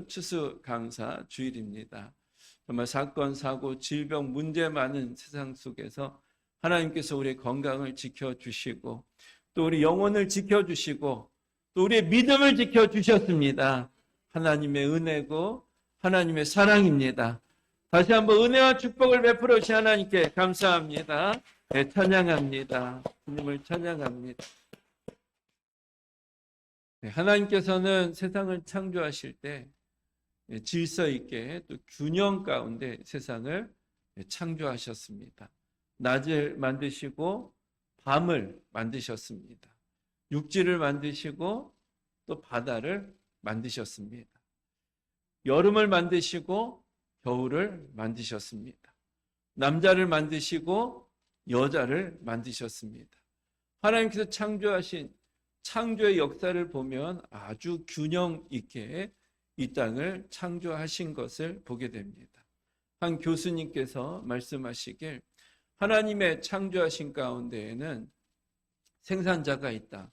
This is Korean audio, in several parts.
추수 강사 주일입니다. 정말 사건, 사고, 질병, 문제 많은 세상 속에서 하나님께서 우리의 건강을 지켜주시고 또 우리 영혼을 지켜주시고 또 우리의 믿음을 지켜주셨습니다. 하나님의 은혜고 하나님의 사랑입니다. 다시 한번 은혜와 축복을 베풀어 주신 하나님께 감사합니다. 네, 찬양합니다. 주님을 찬양합니다. 네, 하나님께서는 세상을 창조하실 때 질서 있게 또 균형 가운데 세상을 창조하셨습니다. 낮을 만드시고 밤을 만드셨습니다. 육지를 만드시고 또 바다를 만드셨습니다. 여름을 만드시고 겨울을 만드셨습니다. 남자를 만드시고 여자를 만드셨습니다. 하나님께서 창조하신 창조의 역사를 보면 아주 균형 있게 이 땅을 창조하신 것을 보게 됩니다. 한 교수님께서 말씀하시길 하나님의 창조하신 가운데에는 생산자가 있다,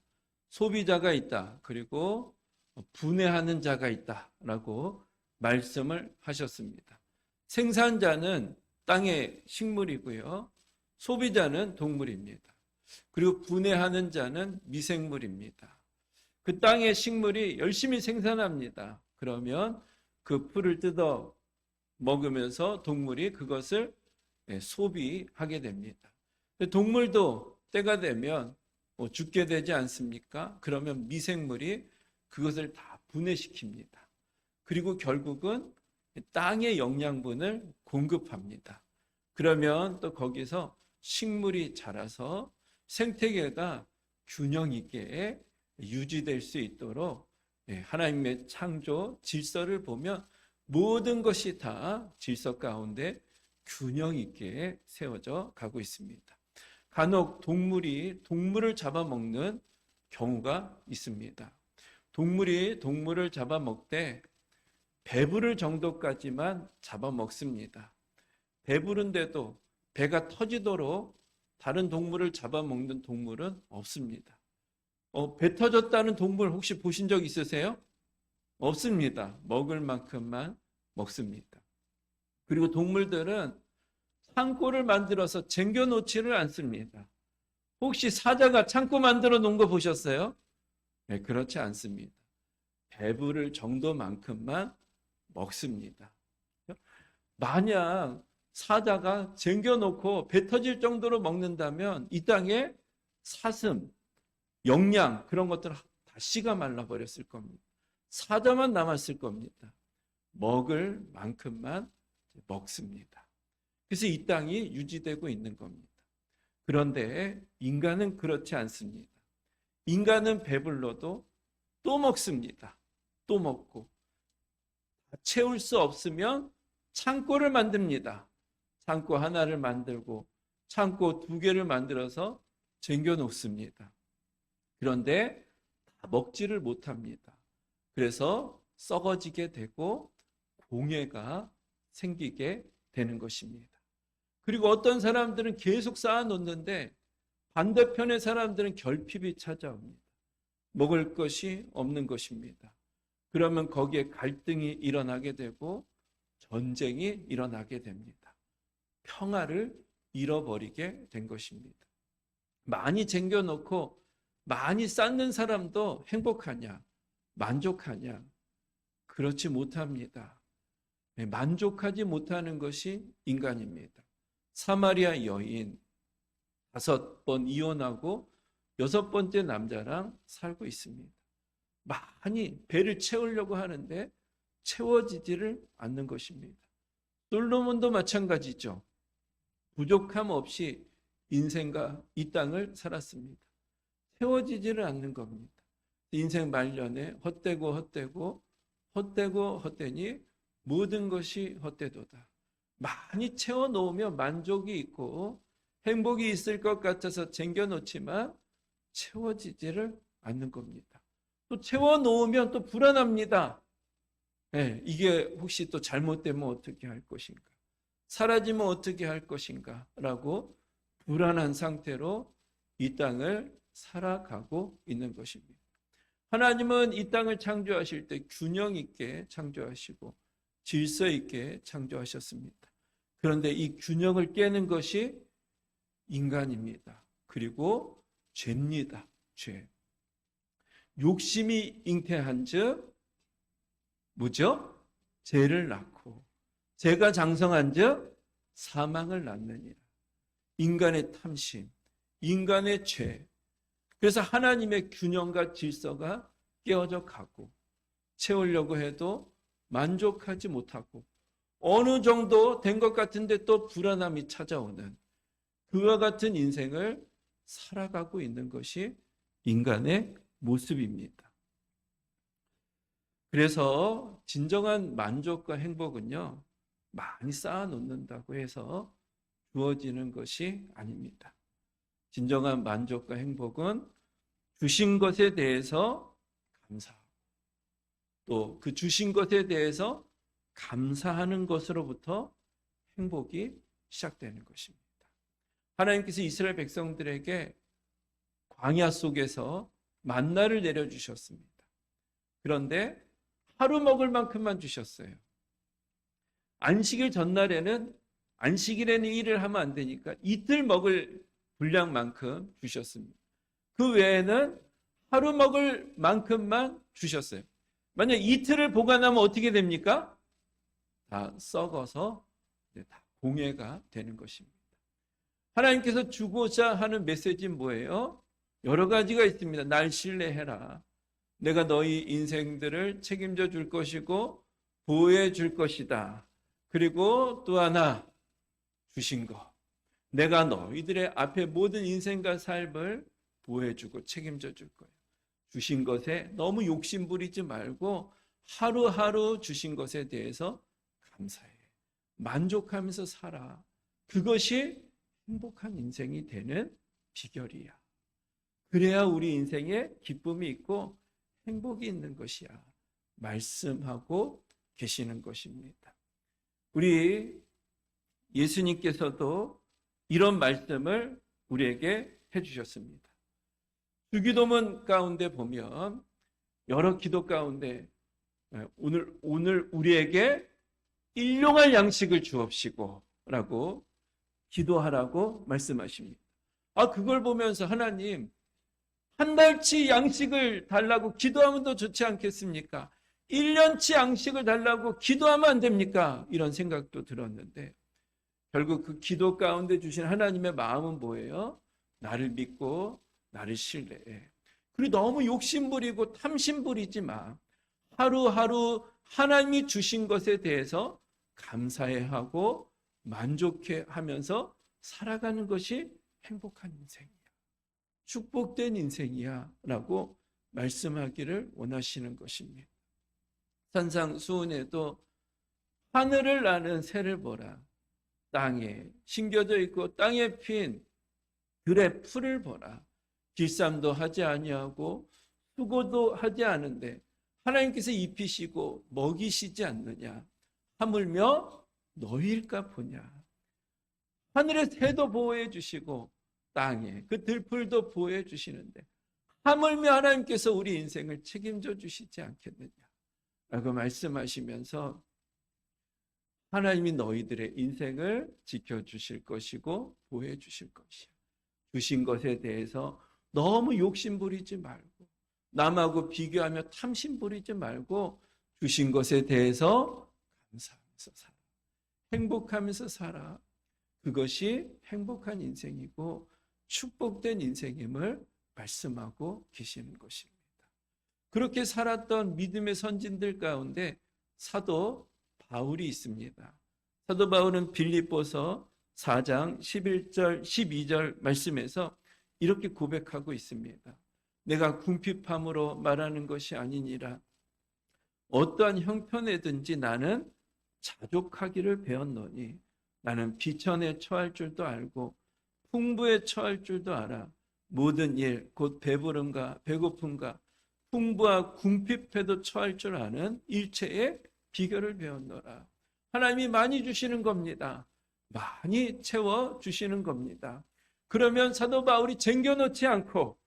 소비자가 있다, 그리고 분해하는 자가 있다라고 말씀을 하셨습니다. 생산자는 땅의 식물이고요, 소비자는 동물입니다. 그리고 분해하는 자는 미생물입니다. 그 땅의 식물이 열심히 생산합니다. 그러면 그 풀을 뜯어 먹으면서 동물이 그것을 소비하게 됩니다. 동물도 때가 되면 죽게 되지 않습니까? 그러면 미생물이 그것을 다 분해시킵니다. 그리고 결국은 땅의 영양분을 공급합니다. 그러면 또 거기서 식물이 자라서 생태계가 균형 있게 유지될 수 있도록 하나님의 창조 질서를 보면 모든 것이 다 질서 가운데 균형 있게 세워져 가고 있습니다. 간혹 동물이 동물을 잡아먹는 경우가 있습니다. 동물이 동물을 잡아먹되 배부를 정도까지만 잡아먹습니다. 배부른데도 배가 터지도록 다른 동물을 잡아먹는 동물은 없습니다. 배 터졌다는 동물 혹시 보신 적 있으세요? 없습니다. 먹을 만큼만 먹습니다. 그리고 동물들은 창고를 만들어서 쟁겨놓지를 않습니다. 혹시 사자가 창고 만들어 놓은 거 보셨어요? 네, 그렇지 않습니다. 배부를 정도만큼만 먹습니다. 만약 사자가 쟁겨놓고 배 터질 정도로 먹는다면 이 땅에 사슴, 영양 그런 것들 다 씨가 말라버렸을 겁니다. 사자만 남았을 겁니다. 먹을 만큼만 먹습니다. 그래서 이 땅이 유지되고 있는 겁니다. 그런데 인간은 그렇지 않습니다. 인간은 배불러도 또 먹습니다. 또 먹고 채울 수 없으면 창고를 만듭니다. 창고 하나를 만들고 창고 2개를 만들어서 쟁겨 놓습니다. 그런데 다 먹지를 못합니다. 그래서 썩어지게 되고 공해가 생기게 되는 것입니다. 그리고 어떤 사람들은 계속 쌓아놓는데 반대편의 사람들은 결핍이 찾아옵니다. 먹을 것이 없는 것입니다. 그러면 거기에 갈등이 일어나게 되고 전쟁이 일어나게 됩니다. 평화를 잃어버리게 된 것입니다. 많이 쟁겨놓고 많이 쌓는 사람도 행복하냐? 만족하냐? 그렇지 못합니다. 만족하지 못하는 것이 인간입니다. 사마리아 여인 5번 이혼하고 6번째 남자랑 살고 있습니다. 많이 배를 채우려고 하는데 채워지지를 않는 것입니다. 솔로몬도 마찬가지죠. 부족함 없이 인생과 이 땅을 살았습니다. 채워지지를 않는 겁니다. 인생 말년에 헛되고 헛되니 모든 것이 헛되도다. 많이 채워놓으면 만족이 있고 행복이 있을 것 같아서 쟁겨놓지만 채워지지를 않는 겁니다. 또 채워놓으면 또 불안합니다. 네, 이게 혹시 또 잘못되면 어떻게 할 것인가? 사라지면 어떻게 할 것인가? 라고 불안한 상태로 이 땅을 살아가고 있는 것입니다. 하나님은 이 땅을 창조하실 때 균형 있게 창조하시고 질서 있게 창조하셨습니다. 그런데 이 균형을 깨는 것이 인간입니다. 그리고 죄입니다. 죄. 욕심이 잉태한즉 뭐죠? 죄를 낳고 죄가 장성한즉 사망을 낳느니라. 인간의 탐심, 인간의 죄. 그래서 하나님의 균형과 질서가 깨어져 가고 채우려고 해도 만족하지 못하고 어느 정도 된 것 같은데 또 불안함이 찾아오는 그와 같은 인생을 살아가고 있는 것이 인간의 모습입니다. 그래서 진정한 만족과 행복은요, 많이 쌓아놓는다고 해서 주어지는 것이 아닙니다. 진정한 만족과 행복은 주신 것에 대해서 감사하고 또 그 주신 것에 대해서 감사하는 것으로부터 행복이 시작되는 것입니다. 하나님께서 이스라엘 백성들에게 광야 속에서 만나를 내려주셨습니다. 그런데 하루 먹을 만큼만 주셨어요. 안식일 전날에는 안식일에는 일을 하면 안 되니까 이틀 먹을 분량만큼 주셨습니다. 그 외에는 하루 먹을 만큼만 주셨어요. 만약 이틀을 보관하면 어떻게 됩니까? 다 썩어서 다 공해가 되는 것입니다. 하나님께서 주고자 하는 메시지는 뭐예요? 여러 가지가 있습니다. 날 신뢰해라. 내가 너희 인생들을 책임져 줄 것이고 보호해 줄 것이다. 그리고 또 하나 주신 것. 내가 너희들의 앞에 모든 인생과 삶을 보호해 주고 책임져 줄 거예요. 주신 것에 너무 욕심 부리지 말고 하루하루 주신 것에 대해서 감사해. 만족하면서 살아. 그것이 행복한 인생이 되는 비결이야. 그래야 우리 인생에 기쁨이 있고 행복이 있는 것이야. 말씀하고 계시는 것입니다. 우리 예수님께서도 이런 말씀을 우리에게 해주셨습니다. 주기도문 가운데 보면 여러 기도 가운데 오늘 우리에게 일용할 양식을 주옵시고 라고 기도하라고 말씀하십니다. 그걸 보면서 하나님 한 달치 양식을 달라고 기도하면 더 좋지 않겠습니까? 1년치 양식을 달라고 기도하면 안 됩니까? 이런 생각도 들었는데 결국 그 기도 가운데 주신 하나님의 마음은 뭐예요? 나를 믿고 나를 신뢰해. 그리고 너무 욕심 부리고 탐심 부리지 마. 하루하루 하나님이 주신 것에 대해서 감사해하고 만족해 하면서 살아가는 것이 행복한 인생이야. 축복된 인생이야 라고 말씀하기를 원하시는 것입니다. 산상수훈에도 하늘을 나는 새를 보라. 땅에 심겨져 있고 땅에 핀 들의 풀을 보라. 길쌈도 하지 아니하고 수고도 하지 않은데 하나님께서 입히시고 먹이시지 않느냐. 하물며 너희일까 보냐. 하늘의 새도 보호해 주시고 땅에 그 들풀도 보호해 주시는데 하물며 하나님께서 우리 인생을 책임져 주시지 않겠느냐 라고 말씀하시면서 하나님이 너희들의 인생을 지켜주실 것이고 보호해 주실 것이야. 주신 것에 대해서 너무 욕심 부리지 말고 남하고 비교하며 탐심 부리지 말고 주신 것에 대해서 감사하면서 살아. 행복하면서 살아. 그것이 행복한 인생이고 축복된 인생임을 말씀하고 계시는 것입니다. 그렇게 살았던 믿음의 선진들 가운데 사도 바울이 있습니다. 사도 바울은 빌립보서 4장 11절 12절 말씀에서 이렇게 고백하고 있습니다. 내가 궁핍함으로 말하는 것이 아니니라. 어떠한 형편에든지 나는 자족하기를 배웠노니 나는 비천에 처할 줄도 알고 풍부에 처할 줄도 알아. 모든 일 곧 배부름과 배고픔과 풍부와 궁핍에도 처할 줄 아는 일체의 비결을 배웠노라. 하나님이 많이 주시는 겁니다. 많이 채워주시는 겁니다. 그러면 사도 바울이 쟁겨놓지 않고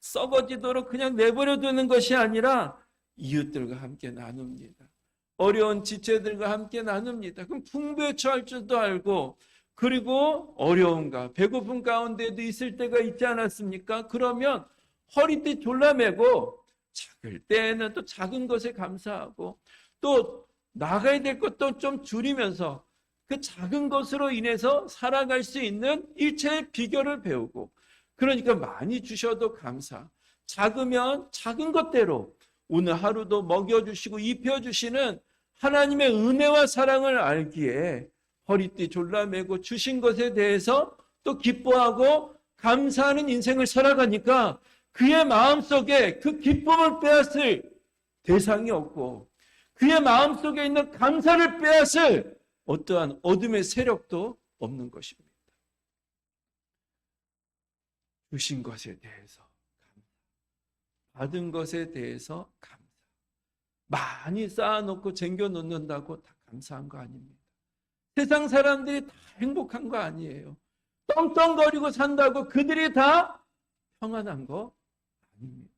썩어지도록 그냥 내버려 두는 것이 아니라 이웃들과 함께 나눕니다. 어려운 지체들과 함께 나눕니다. 그럼 풍부에 처할 줄도 알고, 그리고 어려움과 배고픔 가운데도 있을 때가 있지 않았습니까? 그러면 허리띠 졸라매고 작을 때에는 또 작은 것에 감사하고, 또 나가야 될 것도 좀 줄이면서 그 작은 것으로 인해서 살아갈 수 있는 일체의 비결을 배우고, 그러니까 많이 주셔도 감사, 작으면 작은 것대로 오늘 하루도 먹여주시고 입혀주시는 하나님의 은혜와 사랑을 알기에 허리띠 졸라매고 주신 것에 대해서 또 기뻐하고 감사하는 인생을 살아가니까 그의 마음속에 그 기쁨을 빼앗을 대상이 없고, 그의 마음속에 있는 감사를 빼앗을 어떠한 어둠의 세력도 없는 것입니다. 주신 것에 대해서 감사, 받은 것에 대해서 감사. 많이 쌓아놓고 쟁겨놓는다고 다 감사한 거 아닙니다. 세상 사람들이 다 행복한 거 아니에요. 떵떵거리고 산다고 그들이 다 평안한 거 아닙니다.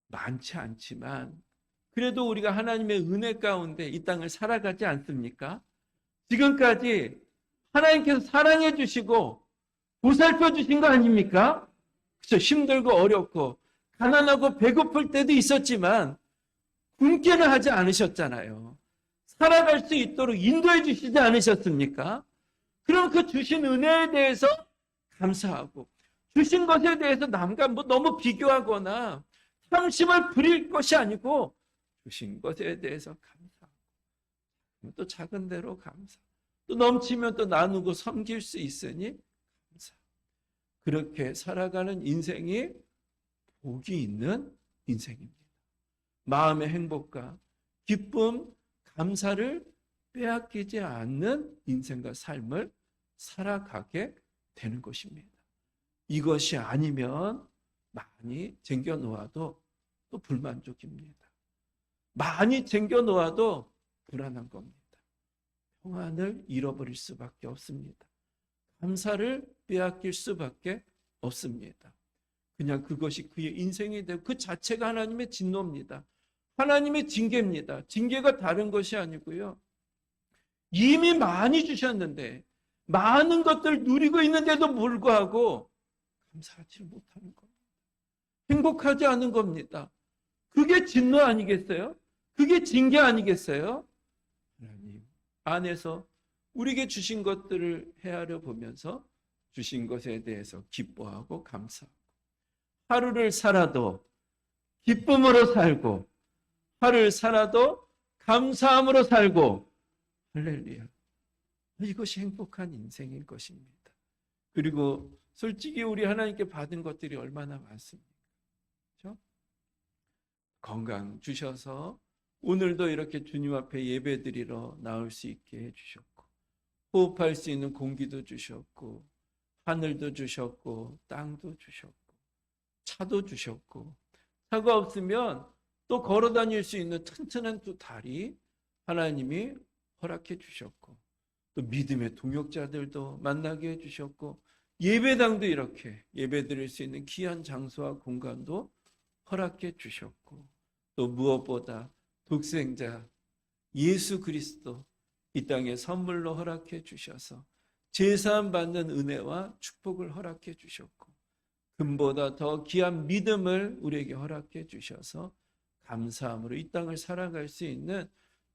많지 않지만 그래도 우리가 하나님의 은혜 가운데 이 땅을 살아가지 않습니까? 지금까지 하나님께서 사랑해 주시고 보살펴 주신 거 아닙니까? 그렇죠. 힘들고 어렵고 가난하고 배고플 때도 있었지만 굶게는 하지 않으셨잖아요. 살아갈 수 있도록 인도해 주시지 않으셨습니까? 그럼 그 주신 은혜에 대해서 감사하고, 주신 것에 대해서 남과 너무 비교하거나 탐심을 부릴 것이 아니고 주신 것에 대해서 감사하고, 또 작은 대로 감사, 또 넘치면 또 나누고 섬길 수 있으니 감사. 그렇게 살아가는 인생이 복이 있는 인생입니다. 마음의 행복과 기쁨, 감사를 빼앗기지 않는 인생과 삶을 살아가게 되는 것입니다. 이것이 아니면 많이 쟁겨놓아도 또 불만족입니다. 많이 쟁겨놓아도 불안한 겁니다. 평안을 잃어버릴 수밖에 없습니다. 감사를 빼앗길 수밖에 없습니다. 그냥 그것이 그의 인생이 되고 그 자체가 하나님의 진노입니다. 하나님의 징계입니다. 징계가 다른 것이 아니고요. 이미 많이 주셨는데 많은 것들 누리고 있는데도 불구하고 감사하지 못하는 겁니다. 행복하지 않은 겁니다. 그게 진노 아니겠어요? 그게 징계 아니겠어요? 하나님 안에서 우리에게 주신 것들을 헤아려 보면서 주신 것에 대해서 기뻐하고 감사하고, 하루를 살아도 기쁨으로 살고, 하루를 살아도 감사함으로 살고, 할렐루야. 이것이 행복한 인생일 것입니다. 그리고 솔직히 우리 하나님께 받은 것들이 얼마나 많습니까? 그렇죠? 건강 주셔서 오늘도 이렇게 주님 앞에 예배드리러 나올 수 있게 해주셨고, 호흡할 수 있는 공기도 주셨고, 하늘도 주셨고, 땅도 주셨고, 차도 주셨고, 차가 없으면 또 걸어 다닐 수 있는 튼튼한 또 다리 하나님이 허락해 주셨고, 또 믿음의 동역자들도 만나게 해주셨고, 예배당도 이렇게 예배드릴 수 있는 귀한 장소와 공간도 허락해 주셨고, 또 무엇보다 독생자 예수 그리스도 이 땅에 선물로 허락해 주셔서 제사함 받는 은혜와 축복을 허락해 주셨고, 금보다 더 귀한 믿음을 우리에게 허락해 주셔서 감사함으로 이 땅을 살아갈 수 있는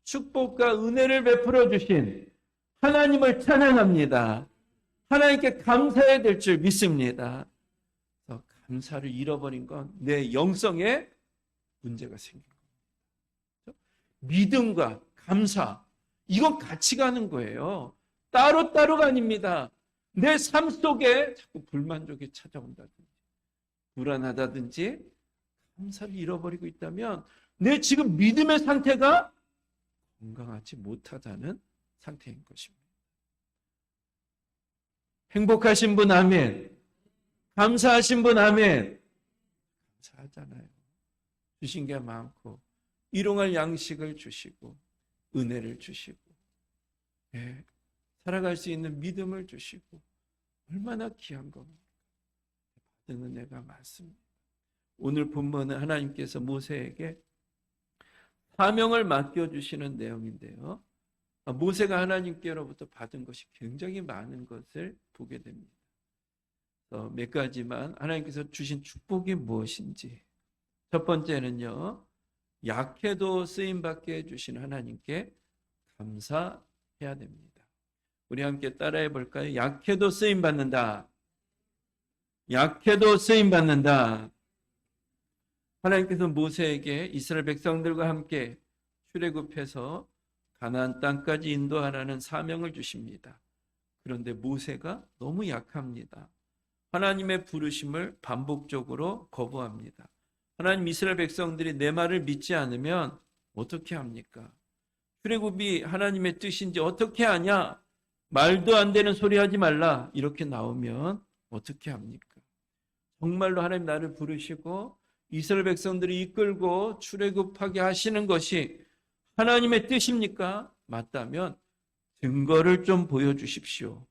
축복과 은혜를 베풀어 주신 하나님을 찬양합니다. 하나님께 감사해야 될 줄 믿습니다. 그래서 감사를 잃어버린 건 내 영성에 문제가 생긴 겁니다. 믿음과 감사, 이건 같이 가는 거예요. 따로따로가 아닙니다. 내 삶 속에 자꾸 불만족이 찾아온다든지 불안하다든지 감사를 잃어버리고 있다면 내 지금 믿음의 상태가 건강하지 못하다는 상태인 것입니다. 행복하신 분 아멘. 감사하신 분 아멘. 감사하잖아요. 주신 게 많고 일용할 양식을 주시고 은혜를 주시고, 예, 살아갈 수 있는 믿음을 주시고, 얼마나 귀한 겁니까? 받는 은혜가 많습니다. 오늘 본문은 하나님께서 모세에게 사명을 맡겨주시는 내용인데요. 모세가 하나님께로부터 받은 것이 굉장히 많은 것을 보게 됩니다. 몇 가지만 하나님께서 주신 축복이 무엇인지. 첫 번째는요, 약해도 쓰임받게 해주신 하나님께 감사해야 됩니다. 우리 함께 따라해 볼까요? 약해도 쓰임받는다. 약해도 쓰임받는다. 하나님께서 모세에게 이스라엘 백성들과 함께 출애굽해서 가나안 땅까지 인도하라는 사명을 주십니다. 그런데 모세가 너무 약합니다. 하나님의 부르심을 반복적으로 거부합니다. 하나님, 이스라엘 백성들이 내 말을 믿지 않으면 어떻게 합니까? 출애굽이 하나님의 뜻인지 어떻게 아냐? 말도 안 되는 소리 하지 말라. 이렇게 나오면 어떻게 합니까? 정말로 하나님 나를 부르시고 이스라엘 백성들이 이끌고 출애굽하게 하시는 것이 하나님의 뜻입니까? 맞다면 증거를 좀 보여주십시오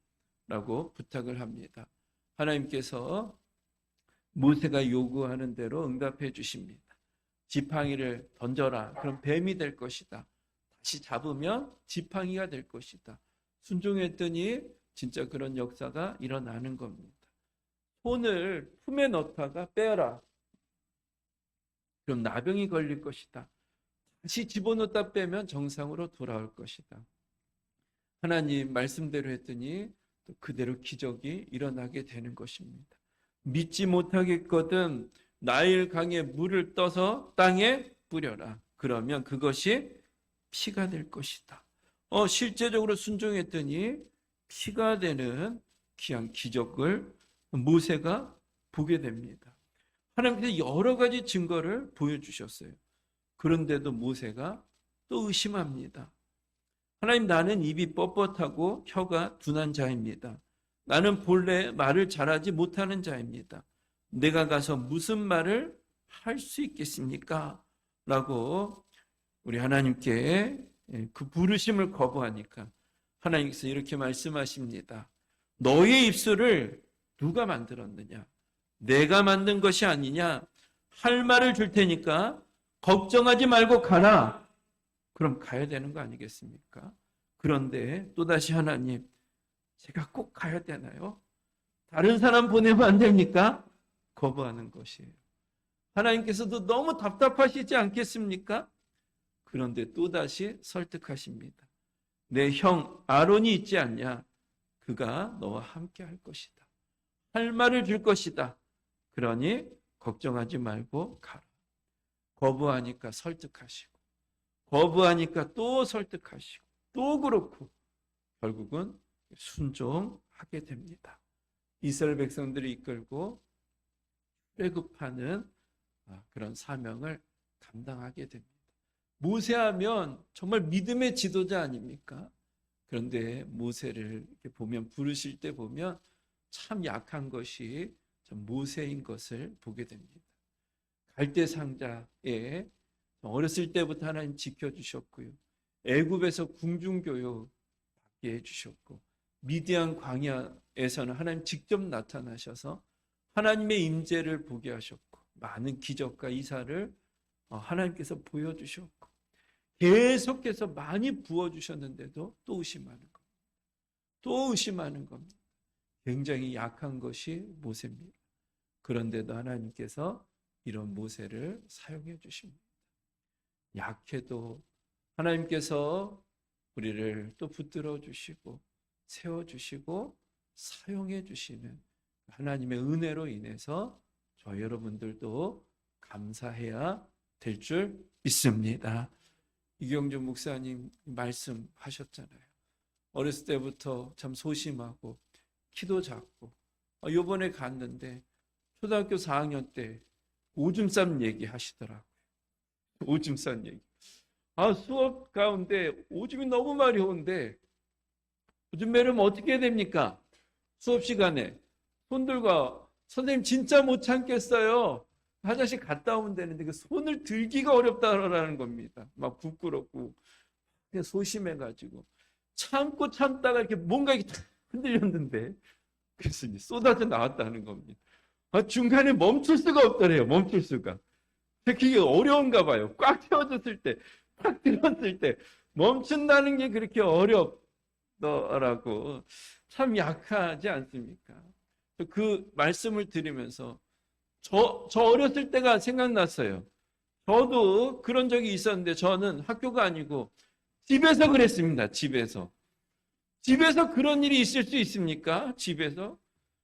라고 부탁을 합니다. 하나님께서 모세가 요구하는 대로 응답해 주십니다. 지팡이를 던져라. 그럼 뱀이 될 것이다. 다시 잡으면 지팡이가 될 것이다. 순종했더니 진짜 그런 역사가 일어나는 겁니다. 손을 품에 넣다가 빼어라. 그럼 나병이 걸릴 것이다. 다시 집어넣다 빼면 정상으로 돌아올 것이다. 하나님 말씀대로 했더니 또 그대로 기적이 일어나게 되는 것입니다. 믿지 못하겠거든 나일 강에 물을 떠서 땅에 뿌려라. 그러면 그것이 피가 될 것이다. 실제적으로 순종했더니 피가 되는 귀한 기적을 모세가 보게 됩니다. 하나님께서 여러 가지 증거를 보여주셨어요. 그런데도 모세가 또 의심합니다. 하나님, 나는 입이 뻣뻣하고 혀가 둔한 자입니다. 나는 본래 말을 잘하지 못하는 자입니다. 내가 가서 무슨 말을 할 수 있겠습니까? 라고 우리 하나님께 그 부르심을 거부하니까 하나님께서 이렇게 말씀하십니다. 너의 입술을 누가 만들었느냐? 내가 만든 것이 아니냐? 할 말을 줄 테니까 걱정하지 말고 가라. 그럼 가야 되는 거 아니겠습니까? 그런데 또다시 하나님, 제가 꼭 가야 되나요? 다른 사람 보내면 안 됩니까? 거부하는 것이에요. 하나님께서도 너무 답답하시지 않겠습니까? 그런데 또다시 설득하십니다. 내 형 아론이 있지 않냐? 그가 너와 함께 할 것이다. 할 말을 줄 것이다. 그러니 걱정하지 말고 가라. 거부하니까 설득하시고, 거부하니까 또 설득하시고, 또 그렇고 결국은 순종하게 됩니다. 이스라엘 백성들이 이끌고 출애굽하는 그런 사명을 감당하게 됩니다. 모세하면 정말 믿음의 지도자 아닙니까? 그런데 모세를 이렇게 보면, 부르실 때 보면 참 약한 것이 모세인 것을 보게 됩니다. 갈대 상자에 어렸을 때부터 하나님 지켜주셨고요. 애굽에서 궁중교육 받게 해주셨고, 미디안 광야에서는 하나님 직접 나타나셔서 하나님의 임재를 보게 하셨고, 많은 기적과 이사를 하나님께서 보여주셨고, 계속해서 많이 부어주셨는데도 또 의심하는 겁니다. 또 의심하는 겁니다. 굉장히 약한 것이 모세입니다. 그런데도 하나님께서 이런 모세를 사용해 주십니다. 약해도 하나님께서 우리를 또 붙들어 주시고 세워 주시고 사용해 주시는 하나님의 은혜로 인해서 저 여러분들도 감사해야 될 줄 믿습니다. 이경준 목사님 말씀하셨잖아요. 어렸을 때부터 참 소심하고 키도 작고, 요번에 갔는데 초등학교 4학년 때 오줌 얘기 하시더라고요. 오줌 얘기. 수업 가운데 오줌이 너무 많이 오는데 오줌 매려면 어떻게 해야 됩니까? 수업 시간에 손들고, 선생님 진짜 못 참겠어요. 화장실 갔다 오면 되는데 그 손을 들기가 어렵다라는 겁니다. 막 부끄럽고 그냥 소심해가지고 참다가 이렇게 뭔가 이렇게 흔들렸는데 그래서 쏟아져 나왔다는 겁니다. 중간에 멈출 수가 없더래요. 멈출 수가. 그게 어려운가 봐요. 꽉 채워졌을 때, 탁 들었을 때 멈춘다는 게 그렇게 어렵더라고. 참 약하지 않습니까? 그 말씀을 들으면서 저 어렸을 때가 생각났어요. 저도 그런 적이 있었는데 저는 학교가 아니고 집에서 그랬습니다. 집에서. 집에서 그런 일이 있을 수 있습니까? 집에서?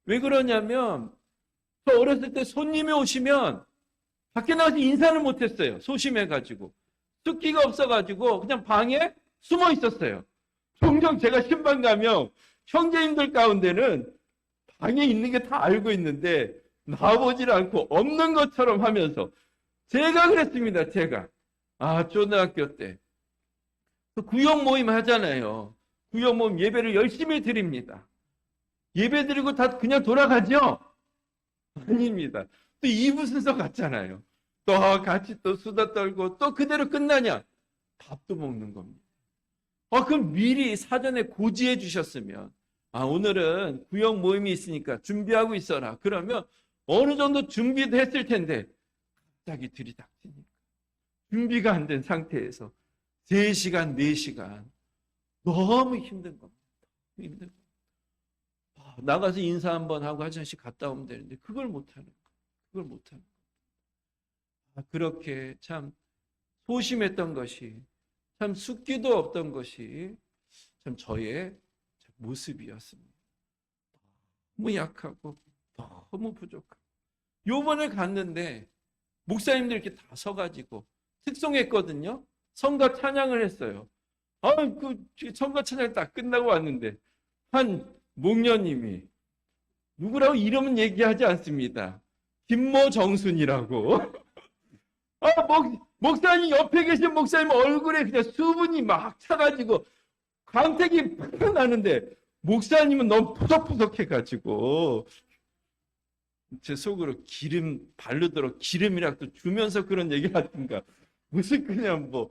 왜 그러냐면 저 어렸을 때 손님이 오시면 밖에 나가서 인사를 못했어요. 소심해가지고. 숫기가 없어가지고 그냥 방에 숨어 있었어요. 종종 제가 신방 가면 형제님들 가운데는 방에 있는 게 다 알고 있는데 나오질 않고 없는 것처럼 하면서 제가 그랬습니다. 제가. 초등학교 때. 구역 모임 하잖아요. 구역 모임 예배를 열심히 드립니다. 예배 드리고 다 그냥 돌아가죠? 아닙니다. 또 2부 순서 같잖아요. 또 같이 또 수다 떨고 또 그대로 끝나냐? 밥도 먹는 겁니다. 그럼 미리 사전에 고지해 주셨으면 오늘은 구역 모임이 있으니까 준비하고 있어라. 그러면 어느 정도 준비도 했을 텐데 갑자기 들이닥치니까 준비가 안 된 상태에서 3시간, 4시간 너무 힘든 겁니다. 힘든 겁니다. 나가서 인사 한번 하고 화장실 갔다 오면 되는데 그걸 못하는 거예요. 그걸 못하는 거예요. 그렇게 참 소심했던 것이, 참 숫기도 없던 것이 참 저의 모습이었습니다. 너무 약하고 너무 부족하고. 요번에 갔는데 목사님들 이렇게 다 서가지고 특송했거든요. 성가 찬양을 했어요. 그 성가 찬양 딱 끝나고 왔는데 한 목녀님이 누구라고 이름은 얘기하지 않습니다. 김모정순이라고. 목사님 옆에 계신 목사님 얼굴에 그냥 수분이 막 차가지고 광택이 팍 나는데 목사님은 너무 푸석푸석해가지고 제 속으로 기름 바르도록 기름이라도 주면서 그런 얘기 하든가 무슨 그냥 뭐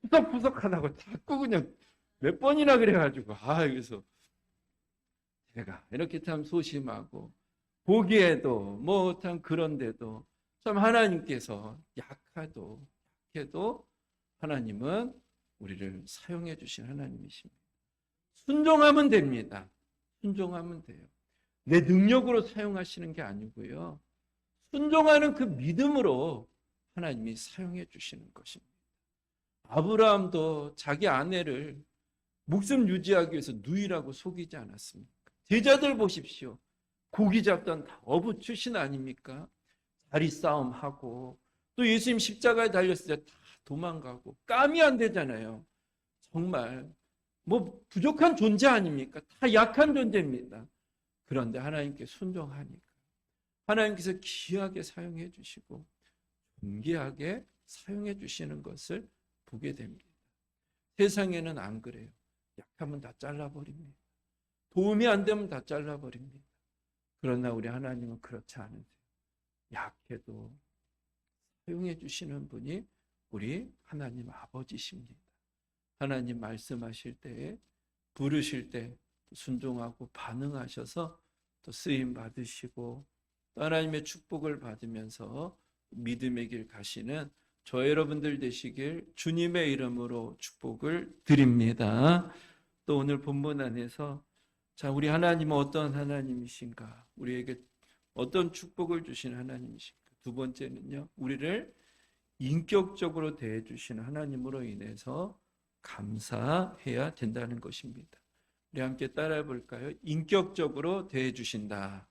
푸석푸석하다고 자꾸 그냥 몇 번이나 그래가지고 그래서 제가 이렇게 참 소심하고 보기에도 뭐 참 그런데도 참 하나님께서 약해도 하나님은 우리를 사용해 주신 하나님이십니다. 순종하면 됩니다. 순종하면 돼요. 내 능력으로 사용하시는 게 아니고요. 순종하는 그 믿음으로 하나님이 사용해 주시는 것입니다. 아브라함도 자기 아내를 목숨 유지하기 위해서 누이라고 속이지 않았습니까? 제자들 보십시오. 고기 잡던 다 어부 출신 아닙니까? 다리 싸움하고 또 예수님 십자가에 달렸을 때 다 도망가고 깜이 안 되잖아요. 정말 뭐 부족한 존재 아닙니까? 다 약한 존재입니다. 그런데 하나님께 순종하니까 하나님께서 귀하게 사용해 주시고 존귀하게 사용해 주시는 것을 보게 됩니다. 세상에는 안 그래요. 약하면 다 잘라버립니다. 도움이 안 되면 다 잘라버립니다. 그러나 우리 하나님은 그렇지 않으세요. 약해도 사용해 주시는 분이 우리 하나님 아버지십니다. 하나님 말씀하실 때에 부르실 때 순종하고 반응하셔서 또 쓰임 받으시고 또 하나님의 축복을 받으면서 믿음의 길 가시는 저 여러분들 되시길 주님의 이름으로 축복을 드립니다. 또 오늘 본문 안에서 우리 하나님은 어떤 하나님이신가? 우리에게 어떤 축복을 주신 하나님이신가? 두 번째는요, 우리를 인격적으로 대해 주시는 하나님으로 인해서 감사해야 된다는 것입니다. 우리 함께 따라해 볼까요? 인격적으로 대해 주신다.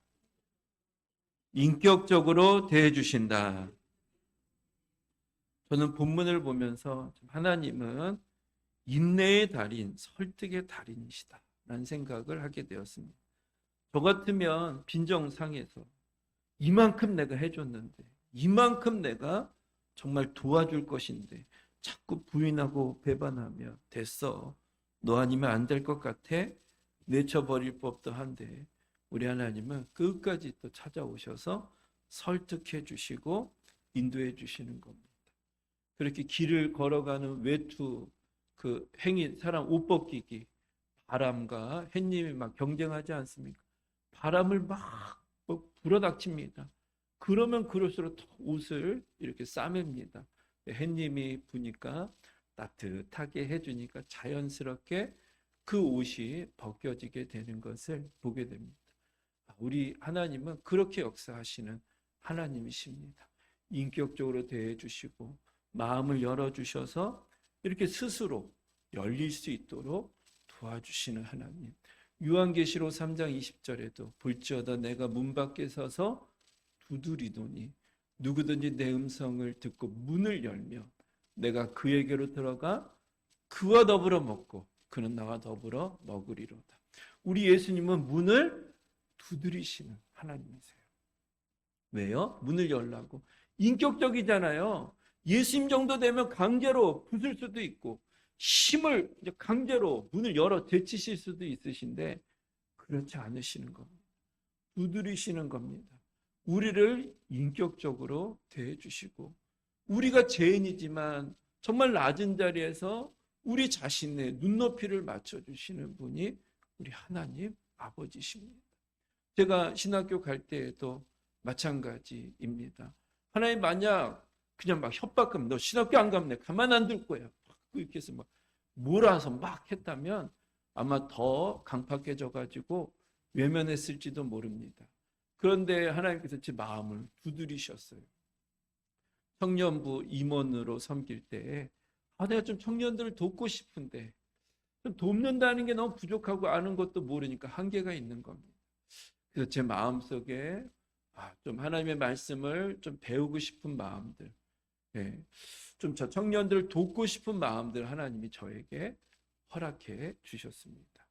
인격적으로 대해 주신다. 저는 본문을 보면서 하나님은 인내의 달인, 설득의 달인이시다 라는 생각을 하게 되었습니다. 저 같으면 빈정상해서 이만큼 내가 해줬는데, 이만큼 내가 정말 도와줄 것인데 자꾸 부인하고 배반하며 됐어, 너 아니면 안 될 것 같아, 내쳐버릴 법도 한데 우리 하나님은 끝까지 또 찾아오셔서 설득해 주시고 인도해 주시는 겁니다. 그렇게 길을 걸어가는 외투, 그 행인, 사람 옷 벗기기, 바람과 햇님이 막 경쟁하지 않습니까? 바람을 막 불어닥칩니다. 그러면 그럴수록 더 옷을 이렇게 싸맵니다. 햇님이 부니까 따뜻하게 해주니까 자연스럽게 그 옷이 벗겨지게 되는 것을 보게 됩니다. 우리 하나님은 그렇게 역사하시는 하나님이십니다. 인격적으로 대해주시고 마음을 열어주셔서 이렇게 스스로 열릴 수 있도록 도와주시는 하나님. 요한계시록 3장 20절에도 볼지어다 내가 문 밖에 서서 두드리노니 누구든지 내 음성을 듣고 문을 열면 내가 그에게로 들어가 그와 더불어 먹고 그는 나와 더불어 먹으리로다. 우리 예수님은 문을 두드리시는 하나님이세요. 왜요? 문을 열라고. 인격적이잖아요. 예수님 정도 되면 강제로 부술 수도 있고 힘을 강제로 문을 열어 제치실 수도 있으신데 그렇지 않으시는 겁니다. 두드리시는 겁니다. 우리를 인격적으로 대해주시고 우리가 죄인이지만 정말 낮은 자리에서 우리 자신의 눈높이를 맞춰주시는 분이 우리 하나님 아버지십니다. 제가 신학교 갈 때에도 마찬가지입니다. 하나님 만약 그냥 막 협박하면 너 신학교 안 가면 내가 가만 안 둘 거야. 이렇게 해서 막 몰아서 막 했다면 아마 더 강팍해져가지고 외면했을지도 모릅니다. 그런데 하나님께서 제 마음을 두드리셨어요. 청년부 임원으로 섬길 때에 내가 좀 청년들을 돕고 싶은데 좀 돕는다는 게 너무 부족하고 아는 것도 모르니까 한계가 있는 겁니다. 그래서 제 마음속에 좀 하나님의 말씀을 좀 배우고 싶은 마음들, 좀 저 청년들을 돕고 싶은 마음들 하나님이 저에게 허락해 주셨습니다.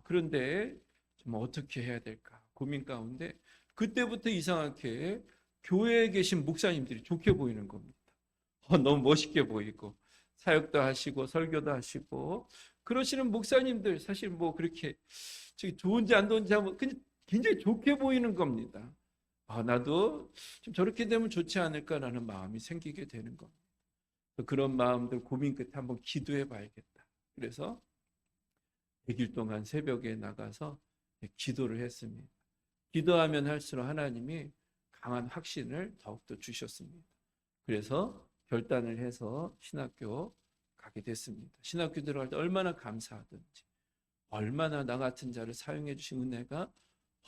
그런데 좀 어떻게 해야 될까 고민 가운데 그때부터 이상하게 교회에 계신 목사님들이 좋게 보이는 겁니다. 너무 멋있게 보이고 사역도 하시고 설교도 하시고 그러시는 목사님들 사실 뭐 그렇게 좋은지 안 좋은지 하면 굉장히 좋게 보이는 겁니다. 나도 좀 저렇게 되면 좋지 않을까라는 마음이 생기게 되는 겁니다. 그런 마음들 고민 끝에 한번 기도해 봐야겠다. 그래서 100일 동안 새벽에 나가서 기도를 했습니다. 기도하면 할수록 하나님이 강한 확신을 더욱더 주셨습니다. 그래서 결단을 해서 신학교 가게 됐습니다. 신학교 들어갈 때 얼마나 감사하든지 얼마나 나 같은 자를 사용해 주신 은혜가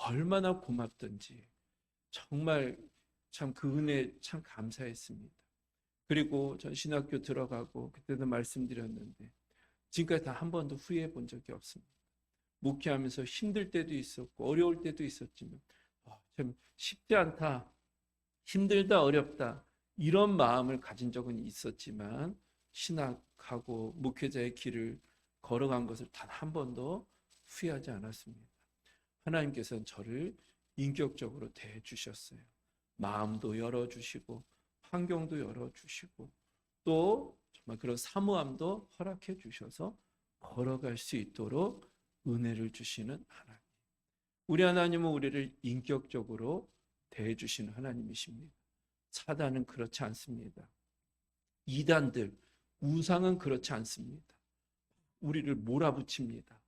얼마나 고맙든지 정말 참 그 은혜 참 감사했습니다. 그리고 전 신학교 들어가고 그때도 말씀드렸는데 지금까지 다 한 번도 후회해 본 적이 없습니다. 목회하면서 힘들 때도 있었고 어려울 때도 있었지만 참 쉽지 않다, 힘들다, 어렵다 이런 마음을 가진 적은 있었지만 신학하고 목회자의 길을 걸어간 것을 단 한 번도 후회하지 않았습니다. 하나님께서는 저를 인격적으로 대해주셨어요. 마음도 열어주시고 환경도 열어주시고 또 정말 그런 사모함도 허락해 주셔서 걸어갈 수 있도록 은혜를 주시는 하나님. 우리 하나님은 우리를 인격적으로 대해주시는 하나님이십니다. 사단은 그렇지 않습니다. 이단들, 우상은 그렇지 않습니다. 우리를 몰아붙입니다.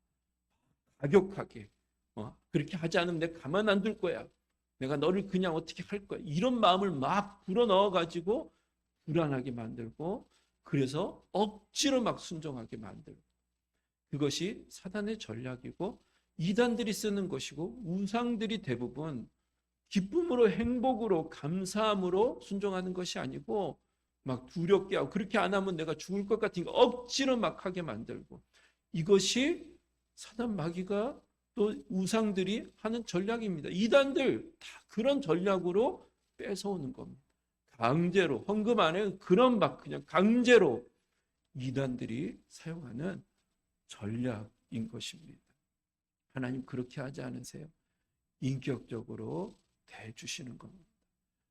가격하게 그렇게 하지 않으면 내가 가만 안 둘 거야. 내가 너를 그냥 어떻게 할 거야. 이런 마음을 막 불어넣어가지고 불안하게 만들고 그래서 억지로 막 순종하게 만들고 그것이 사단의 전략이고 이단들이 쓰는 것이고 우상들이 대부분 기쁨으로 행복으로 감사함으로 순종하는 것이 아니고 막 두렵게 하고 그렇게 안 하면 내가 죽을 것 같으니까 억지로 막 하게 만들고 이것이 사단 마귀가 또 우상들이 하는 전략입니다. 이단들 다 그런 전략으로 뺏어오는 겁니다. 강제로 헌금 안에 그런 막 그냥 강제로 이단들이 사용하는 전략인 것입니다. 하나님 그렇게 하지 않으세요. 인격적으로 대해주시는 겁니다.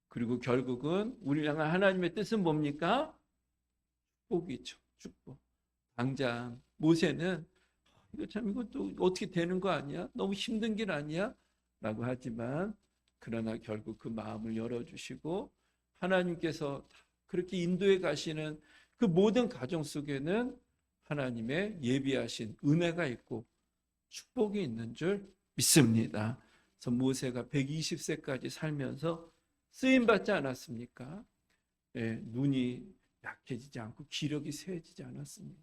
그리고 결국은 우리를 향한 하나님의 뜻은 뭡니까? 축복이죠. 축복. 당장 모세는 이것도 어떻게 되는 거 아니야? 너무 힘든 길 아니야? 라고 하지만 그러나 결국 그 마음을 열어주시고 하나님께서 그렇게 인도해 가시는 그 모든 가정 속에는 하나님의 예비하신 은혜가 있고 축복이 있는 줄 믿습니다. 그래서 모세가 120세까지 살면서 쓰임 받지 않았습니까? 예, 눈이 약해지지 않고 기력이 쇠해지지 않았습니다.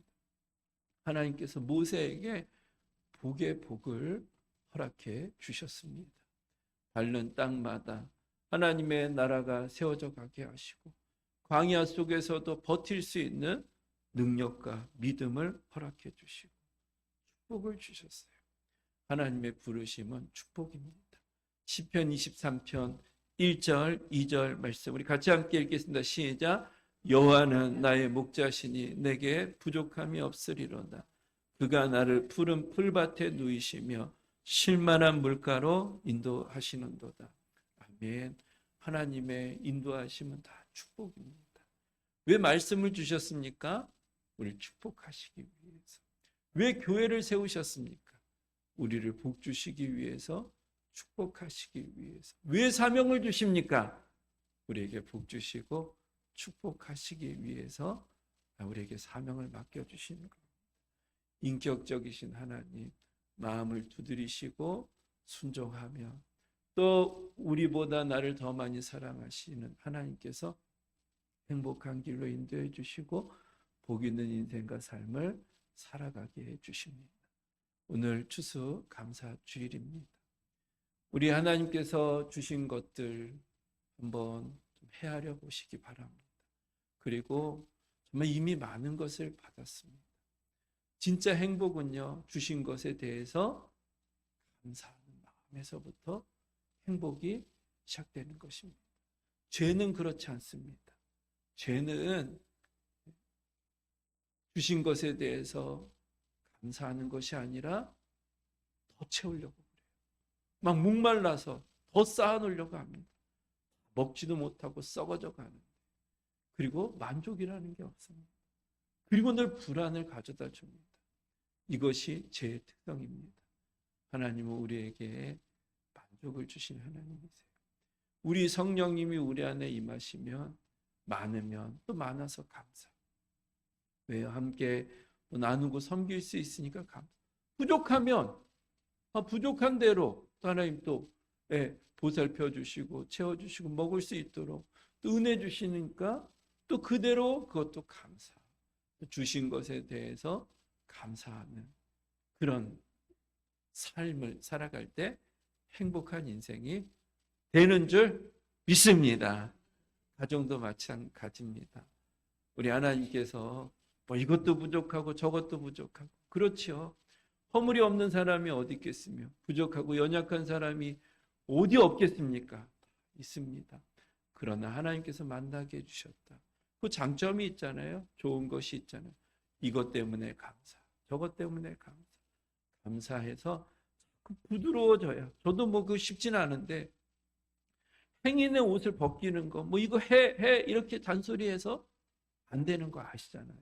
하나님께서 모세에게 복의 복을 허락해 주셨습니다. 밟는 땅마다 하나님의 나라가 세워져 가게 하시고 광야 속에서도 버틸 수 있는 능력과 믿음을 허락해 주시고 축복을 주셨어요. 하나님의 부르심은 축복입니다. 시편 23편 1절, 2절 말씀 우리 같이 함께 읽겠습니다. 시작. 여호와는 나의 목자시니 내게 부족함이 없으리로다. 그가 나를 푸른 풀밭에 누이시며 쉴만한 물가로 인도하시는도다. 아멘. 하나님의 인도하심은 다 축복입니다. 왜 말씀을 주셨습니까? 우리를 축복하시기 위해서. 왜 교회를 세우셨습니까? 우리를 복 주시기 위해서, 축복하시기 위해서. 왜 사명을 주십니까? 우리에게 복 주시고 축복하시기 위해서 우리에게 사명을 맡겨주시는 겁니다. 인격적이신 하나님, 마음을 두드리시고 순종하며 또 우리보다 나를 더 많이 사랑하시는 하나님께서 행복한 길로 인도해 주시고 복 있는 인생과 삶을 살아가게 해 주십니다. 오늘 추수 감사 주일입니다. 우리 하나님께서 주신 것들 한번 좀 헤아려 보시기 바랍니다. 그리고 정말 이미 많은 것을 받았습니다. 진짜 행복은요, 주신 것에 대해서 감사하는 마음에서부터 행복이 시작되는 것입니다. 죄는 그렇지 않습니다. 죄는 주신 것에 대해서 감사하는 것이 아니라 더 채우려고 그래요. 막 목말라서 더 쌓아놓으려고 합니다. 먹지도 못하고 썩어져 가는. 그리고 만족이라는 게 없습니다. 그리고 늘 불안을 가져다 줍니다. 이것이 죄의 특성입니다. 하나님은 우리에게 만족을 주신 하나님이세요. 우리 성령님이 우리 안에 임하시면 많으면 또 많아서 감사. 왜요? 함께 나누고 섬길 수 있으니까 감사. 부족하면 부족한 대로 또 하나님 또 보살펴 주시고 채워주시고 먹을 수 있도록 또 은혜 주시니까 또 그대로 그것도 감사. 주신 것에 대해서 감사하는 그런 삶을 살아갈 때 행복한 인생이 되는 줄 믿습니다. 가정도 마찬가지입니다. 우리 하나님께서 뭐 이것도 부족하고 저것도 부족하고 그렇죠. 허물이 없는 사람이 어디 있겠으며 부족하고 연약한 사람이 어디 없겠습니까? 있습니다. 그러나 하나님께서 만나게 해주셨다. 그 장점이 있잖아요. 좋은 것이 있잖아요. 이것 때문에 감사, 저것 때문에 감사. 감사해서 부드러워져야. 저도 뭐 그거 쉽진 않은데 행인의 옷을 벗기는 거, 뭐 이거 해 이렇게 잔소리해서 안 되는 거 아시잖아요.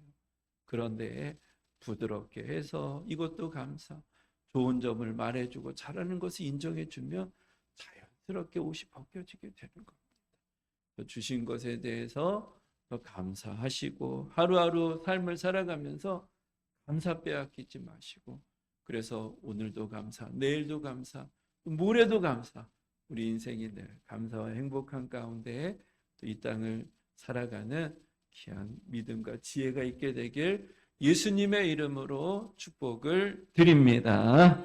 그런데 부드럽게 해서 이것도 감사, 좋은 점을 말해주고 잘하는 것을 인정해주면 자연스럽게 옷이 벗겨지게 되는 겁니다. 주신 것에 대해서 더 감사하시고 하루하루 삶을 살아가면서 감사 빼앗기지 마시고 그래서 오늘도 감사, 내일도 감사, 모레도 감사 우리 인생이 늘 감사와 행복한 가운데 또 이 땅을 살아가는 귀한 믿음과 지혜가 있게 되길 예수님의 이름으로 축복을 드립니다.